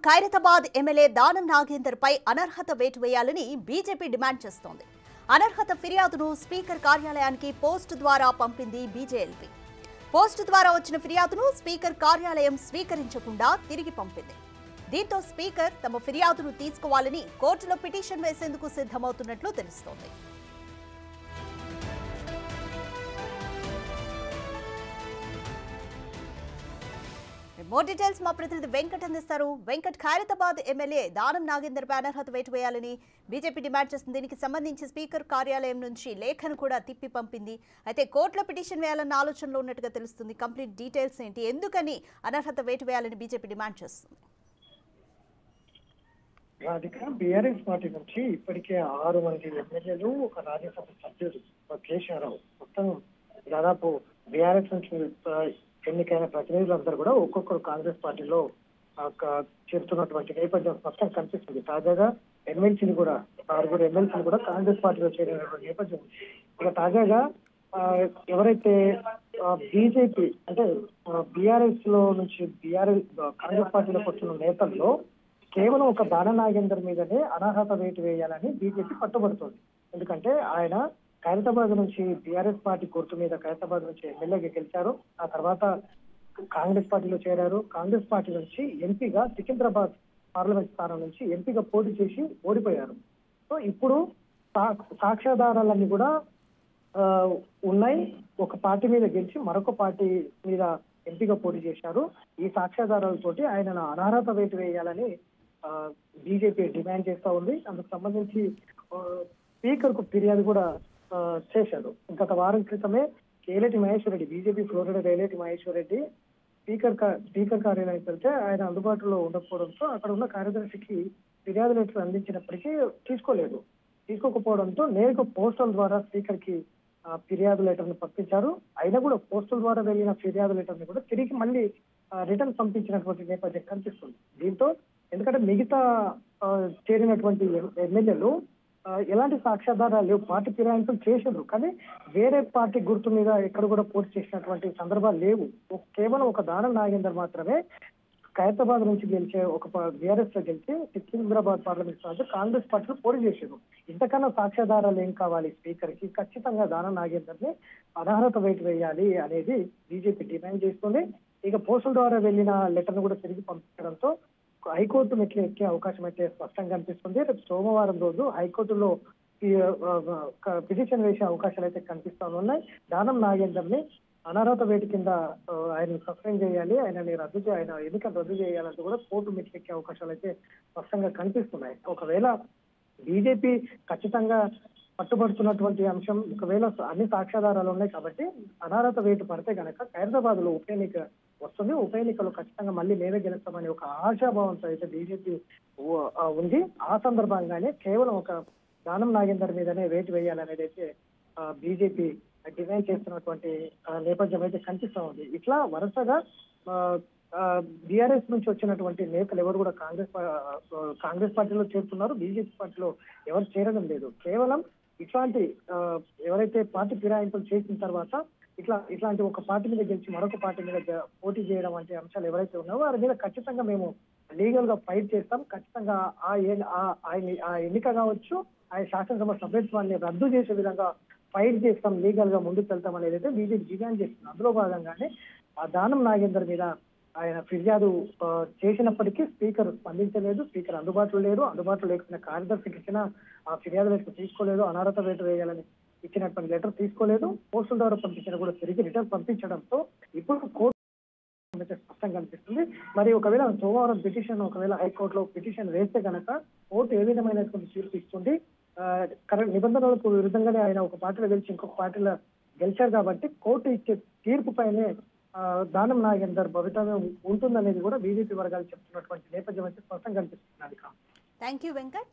Khairatabad MLA Danam Nagender పై అనర్హత వేటు వేయాలని బీజేపీ డిమాండ్ చేస్తోంది. అనర్హత ఫిర్యాదును స్పీకర్ కార్యాలయానికి పోస్ట్ ద్వారా పంపింది బీజేఎల్పీ. పోస్ట్ ద్వారా వచ్చిన ఫిర్యాదును స్పీకర్ కార్యాలయం స్వీకరించకుండా తిరిగి పంపింది. దీంతో స్పీకర్ తమ ఫిర్యాదును తీసుకోవాలని కోర్టులో పిటిషన్ వేసేందుకు సిద్ధమవుతున్నట్లు తెలుస్తోంది. మోర్ డీటెయిల్స్ మా ప్రతినిధి వెంకట్ అందిస్తారు. వెంకట్, ఖైరతాబాద్ ఎమ్మెల్యే దానం నాగేందర్ పై అనర్హత వేటు వేయాలని బీజేపీ డిమాండ్ చేస్తుంది. దీనికి సంబంధించి స్పీకర్ కార్యాలయం నుంచి లేఖను కూడా తిప్పి పంపింది. అయితే కోర్టులో పిటిషన్ వేయాలన్న ఆలోచనలో ఉన్నట్టుగా తెలుస్తుంది. కంప్లీట్ డీటెయిల్స్ ఏంటి, ఎందుకని అనర్హత వేటు వేయాలని బీజేపీ డిమాండ్ చేస్తుంది? బీఆర్ఎస్ పార్టీ నుంచి ఇప్పటికే 6 మంది ఎమ్మెల్యేలు, ఒక రాజ్యసభ సభ్యుడు కేశవరావు, మొత్తం దాదాపు బీఆర్ఎస్ నుంచి ఎన్నికైన ప్రతినిధులందరూ కూడా ఒక్కొక్కరు కాంగ్రెస్ పార్టీలో చేరుతున్నటువంటి నేపథ్యం స్పష్టంగా కనిపిస్తుంది. తాజాగా ఎమ్మెల్సీని కూడా 6 ఎమ్మెల్సీలు కూడా కాంగ్రెస్ పార్టీలో చేరినటువంటి నేపథ్యం. ఇక తాజాగా ఎవరైతే బీజేపీ అంటే బీఆర్ఎస్ లో నుంచి కాంగ్రెస్ పార్టీలోకి వస్తున్న నేతల్లో కేవలం ఒక దానం నాగేందర్ మీదనే అనర్హత వేటు వేయాలని బీజేపీ పట్టుబడుతోంది. ఎందుకంటే ఆయన ఖైరతాబాద్ నుంచి బీఆర్ఎస్ పార్టీ గుర్తు మీద ఖైరతాబాద్ నుంచి ఎమ్మెల్యేగా గెలిచారు. ఆ తర్వాత కాంగ్రెస్ పార్టీలో చేరారు. కాంగ్రెస్ పార్టీ నుంచి ఎంపీగా సికింద్రాబాద్ పార్లమెంట్ స్థానం నుంచి ఎంపీగా పోటీ చేసి ఓడిపోయారు. సో ఇప్పుడు సాక్ష్యాధారాలన్నీ కూడా ఉన్నాయి. ఒక పార్టీ మీద గెలిచి మరొక పార్టీ మీద ఎంపీగా పోటీ చేశారు. ఈ సాక్ష్యాధారాలతోటి ఆయనను అనర్హత వేటు వేయాలని బీజేపీ డిమాండ్ చేస్తా ఉంది. అందుకు సంబంధించి స్పీకర్ కు ఫిర్యాదు కూడా చేశారు. గత వారం క్రితమే Eleti Maheshwar Reddy, BJP floor leader Eleti Maheshwar Reddy speaker కార్యాలయానికి వెళ్తే ఆయన అందుబాటులో ఉండకపోవడంతో అక్కడ ఉన్న కార్యదర్శికి ఫిర్యాదు లెటర్ అందించినప్పటికీ తీసుకోకపోవడంతో నేరుగా పోస్టల్ ద్వారా స్పీకర్ కి ఫిర్యాదు లెటర్ ని పంపించారు. అయినా కూడా పోస్టల్ ద్వారా వెళ్ళిన ఫిర్యాదు లెటర్ ని కూడా తిరిగి మళ్ళీ రిటర్న్ పంపించినటువంటి నేపథ్యం కనిపిస్తుంది. దీంతో ఎందుకంటే మిగతా చేరినటువంటి ఎమ్మెల్యేలు ఎలాంటి సాక్ష్యాధారాలు లేవు, పార్టీ ఫిరాయింపులు చేసిండ్రు, కానీ వేరే పార్టీ గుర్తు మీద ఎక్కడ కూడా పోటీ చేసినటువంటి సందర్భాలు లేవు. కేవలం ఒక దానం నాగేందర్ మాత్రమే ఖైరతాబాద్ నుంచి గెలిచే ఒక బీఆర్ఎస్ లో గెలిచి సికింద్రాబాద్ పార్లమెంట్ స్థానం కాంగ్రెస్ పార్టీలో పోటీ చేశారు. ఇంతకన్నా సాక్ష్యాధారాలు ఏం కావాలి స్పీకర్ కి? ఖచ్చితంగా దానం నాగేందర్ ని అనర్హత వేటు వేయాలి అనేది బీజేపీ డిమాండ్ చేస్తుంది. ఇక పోస్టుల ద్వారా వెళ్లిన లెటర్ ను కూడా తిరిగి పంపించడంతో హైకోర్టు మెట్లు ఎక్కే అవకాశం అయితే స్పష్టంగా కనిపిస్తుంది. రేపు సోమవారం రోజు హైకోర్టులో పిటిషన్ వేసే అవకాశాలు అయితే కనిపిస్తా ఉన్నాయి. దానం నాగేందర్ ని అనర్హత వేటు కింద ఆయన సస్పెండ్ చేయాలి, ఆయన ఎన్నికలు రద్దు చేయాలంటూ కూడా కోర్టు మెట్లు ఎక్కే అవకాశాలు అయితే స్పష్టంగా కనిపిస్తున్నాయి. ఒకవేళ బీజేపీ ఖచ్చితంగా పట్టుబడుతున్నటువంటి అంశం, ఒకవేళ అన్ని సాక్ష్యాధారాలు ఉన్నాయి కాబట్టి అనర్హత వేటు పడితే కనుక ఖైరతాబాద్ లో ఉప ఎన్నిక వస్తుంది. ఉప ఎన్నికలు ఖచ్చితంగా మళ్ళీ మేమే గెలుస్తామని ఒక ఆశాభావంతో అయితే బీజేపీ ఉంది. ఆ సందర్భంగానే కేవలం ఒక దానం నాగేందర్ మీదనే వేటు వేయాలనేది అయితే బీజేపీ డిమాండ్ చేస్తున్నటువంటి నేపథ్యం అయితే కనిపిస్తా ఉంది. ఇట్లా వరుసగా బీఆర్ఎస్ నుంచి వచ్చినటువంటి నేతలు ఎవరు కూడా కాంగ్రెస్ పార్టీలో చేరుతున్నారు, బీజేపీ పార్టీలో ఎవరు చేరడం లేదు. కేవలం ఇట్లాంటి ఎవరైతే పార్టీ ఫిరాయింపులు చేసిన తర్వాత ఇట్లాంటి ఒక పార్టీ మీద గెలిచి మరొక పార్టీ మీద పోటీ చేయడం వంటి అంశాలు ఎవరైతే ఉన్నారో వారి మీద ఖచ్చితంగా మేము లీగల్ గా ఫైట్ చేస్తాం. ఖచ్చితంగా ఆ ఎన్నిక కావచ్చు, ఆ శాసనసభ సభ్యత్వాన్ని రద్దు చేసే విధంగా ఫైట్ చేస్తాం, లీగల్ గా ముందుకు వెళ్తాం అనేది అయితే బీజేపీ డిమాండ్ చేస్తుంది. అందులో భాగంగానే ఆ దానం నాగేందర్ మీద ఆయన ఫిర్యాదు చేసినప్పటికీ స్పీకర్ స్పందించలేదు. స్పీకర్ అందుబాటులో లేరు. అందుబాటులో లేకుండా కార్యదర్శికి ఇచ్చిన ఆ ఫిర్యాదు లెటర్ తీసుకోలేదు. అనర్హత వేటు వేయాలని ఇచ్చినటువంటి లెటర్ తీసుకోలేదు. పోస్టుల ద్వారా పంపించిన కూడా తిరిగి రిటర్న్ పంపించడంతో ఇప్పుడు కోర్టు స్పష్టంగా కనిపిస్తుంది. మరి ఒకవేళ సోమవారం పిటిషన్ ఒకవేళ హైకోర్టులో పిటిషన్ వేస్తే కనుక కోర్టు ఏ విధమైనటువంటి తీర్పు ఇస్తుంది? కరెక్ట్ నిబంధనలకు విరుద్ధంగానే ఆయన ఒక పార్టీలో గెలిచి ఇంకొక పార్టీలో గెలిచారు కాబట్టి కోర్టు ఇచ్చే తీర్పు పైనే దానం నాగేందర్ భవితవ్యం ఉంటుందనేది కూడా బీజేపీ వర్గాలు చెప్తున్నటువంటి నేపథ్యం అయితే స్పష్టంగా కనిపిస్తుంది. Thank you Venkat.